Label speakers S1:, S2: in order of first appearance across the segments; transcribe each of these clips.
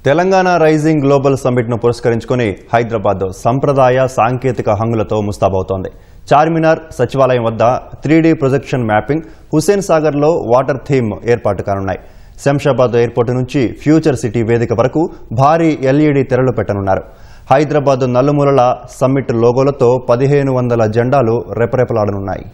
S1: Telangana rising global సమ్మిట్ను పురస్కరించుకుని హైదరాబాద్ సంప్రదాయ సాంకేతిక హంగులతో ముస్తాబవుతోంది. చార్మినార్ సచివాలయం వద్ద 3D ప్రొజెక్షన్ మ్యాపింగ్, హుస్సేన్ సాగర్లో వాటర్ థీమ్ ఏర్పాటు కానున్నాయి. శంషాబాద్ ఎయిర్పోర్టు నుంచి ఫ్యూచర్ సిటీ వేదిక వరకు భారీ LED తెరలు పెట్టనున్నారు. హైదరాబాద్ నలుమూలల సమ్మిట్ లోగోలతో 1500 జెండాలు రెపరెపలాడనున్నాయి.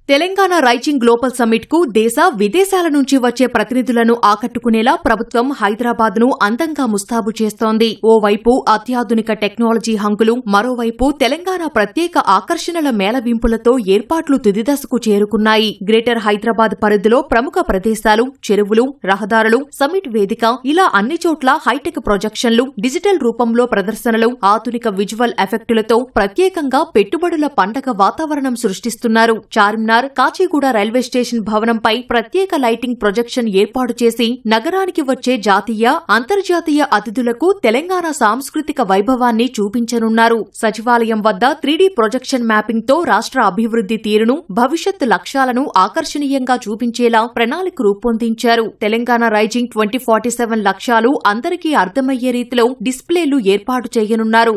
S2: తెలంగాణ రైజింగ్ గ్లోబల్ సమ్మిట్ కు దేశ విదేశాల నుంచి వచ్చే ప్రతినిధులను ఆకట్టుకునేలా ప్రభుత్వం హైదరాబాద్ ను అందంగా ముస్తాబు చేస్తోంది. ఓవైపు అత్యాధునిక టెక్నాలజీ హంగులు, మరోవైపు తెలంగాణ ప్రత్యేక ఆకర్షణల మేళవింపులతో ఏర్పాట్లు తుదిదశకు చేరుకున్నాయి. గ్రేటర్ హైదరాబాద్ పరిధిలో ప్రముఖ ప్రదేశాలు, చెరువులు, రహదారులు, సమ్మిట్ వేదిక ఇలా అన్ని చోట్ల హైటెక్ ప్రొజెక్షన్లు, డిజిటల్ రూపంలో ప్రదర్శనలు, ఆధునిక విజువల్ ఎఫెక్టులతో ప్రత్యేకంగా పెట్టుబడుల పండగ వాతావరణం సృష్టిస్తున్నారు. చార్మినార్, కాచిగూడ రైల్వే స్టేషన్ భవనంపై ప్రత్యేక లైటింగ్ ప్రొజెక్షన్ ఏర్పాటు చేసి నగరానికి వచ్చే జాతీయ, అంతర్జాతీయ అతిథులకు తెలంగాణ సాంస్కృతిక వైభవాన్ని చూపించనున్నారు. సచివాలయం వద్ద 3D ప్రొజెక్షన్ మ్యాపింగ్ తో రాష్ట్ర అభివృద్ధి తీరును, భవిష్యత్ లక్ష్యాలను ఆకర్షణీయంగా చూపించేలా ప్రణాళిక రూపొందించారు. తెలంగాణ రైజింగ్ 2047 లక్ష్యాలు అందరికీ అర్థమయ్యే రీతిలో డిస్ప్లేలు ఏర్పాటు చేయనున్నారు.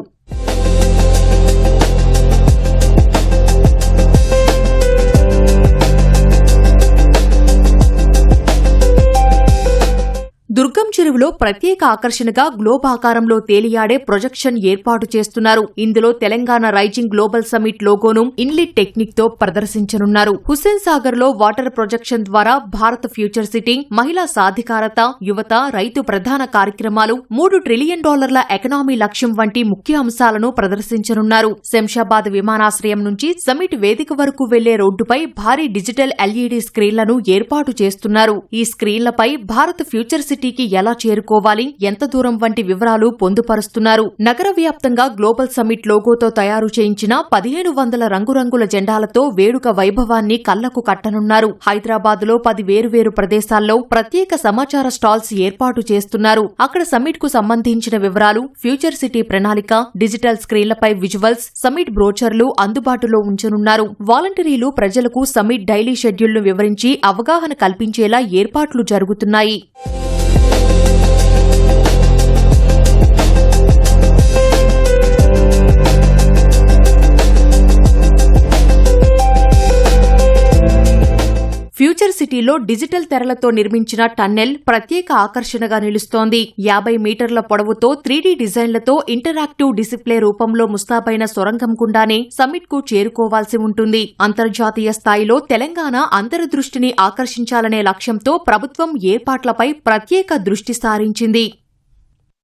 S2: దుర్గం చెరువులో ప్రత్యేక ఆకర్షణగా గ్లోబ్ ఆకారంలో తేలియాడే ప్రొజెక్షన్ ఏర్పాటు చేస్తున్నారు. ఇందులో తెలంగాణ రైజింగ్ గ్లోబల్ సమ్మిట్ లోగోను ఇన్లిట్ టెక్నిక్ తో ప్రదర్శించనున్నారు. హుస్సేన్ సాగర్ లో వాటర్ ప్రొజెక్షన్ ద్వారా భారత్ ఫ్యూచర్ సిటీ, మహిళా సాధికారత, యువత, రైతు ప్రధాన కార్యక్రమాలు, $3 ట్రిలియన్ ఎకనామీ లక్ష్యం వంటి ముఖ్య అంశాలను ప్రదర్శించనున్నారు. శంషాబాద్ విమానాశ్రయం నుంచి సమ్మిట్ వేదిక వరకు వెళ్లే రోడ్డుపై భారీ డిజిటల్ LED స్క్రీన్లను ఏర్పాటు చేస్తున్నారు. ఈ స్క్రీన్లపై భారత్ ఫ్యూచర్ సిటీకి ఎలా చేరుకోవాలి, ఎంత దూరం వంటి వివరాలు పొందుపరుస్తున్నారు. నగర వ్యాప్తంగా గ్లోబల్ సమ్మిట్ లోగోతో తయారు చేయించిన 1500 రంగురంగుల జెండాలతో వేడుక వైభవాన్ని కళ్లకు కట్టనున్నారు. హైదరాబాద్ లో 10 వేరువేరు ప్రదేశాల్లో ప్రత్యేక సమాచార స్టాల్స్ ఏర్పాటు చేస్తున్నారు. అక్కడ సమ్మిట్ కు సంబంధించిన వివరాలు, ఫ్యూచర్ సిటీ ప్రణాళిక, డిజిటల్ స్క్రీన్లపై విజువల్స్, సమ్మిట్ బ్రోచర్లు అందుబాటులో ఉంచనున్నారు. వాలంటీర్లు ప్రజలకు సమ్మిట్ డైలీ షెడ్యూల్ను వివరించి అవగాహన కల్పించేలా ఏర్పాట్లు జరుగుతున్నాయి. ఫ్యూచర్ సిటీలో డిజిటల్ తెరలతో నిర్మించిన టన్నెల్ ప్రత్యేక ఆకర్షణగా నిలుస్తోంది. 50 మీటర్ల పొడవుతో 3D డిజైన్లతో ఇంటరాక్టివ్ డిస్ప్లే రూపంలో ముస్తాబైన సొరంగం గుండానే సమ్మిట్ కు చేరుకోవాల్సి ఉంటుంది. అంతర్జాతీయ స్థాయిలో తెలంగాణ అందరి దృష్టిని ఆకర్షించాలనే లక్ష్యంతో ప్రభుత్వం ఏర్పాట్లపై ప్రత్యేక దృష్టి సారించింది.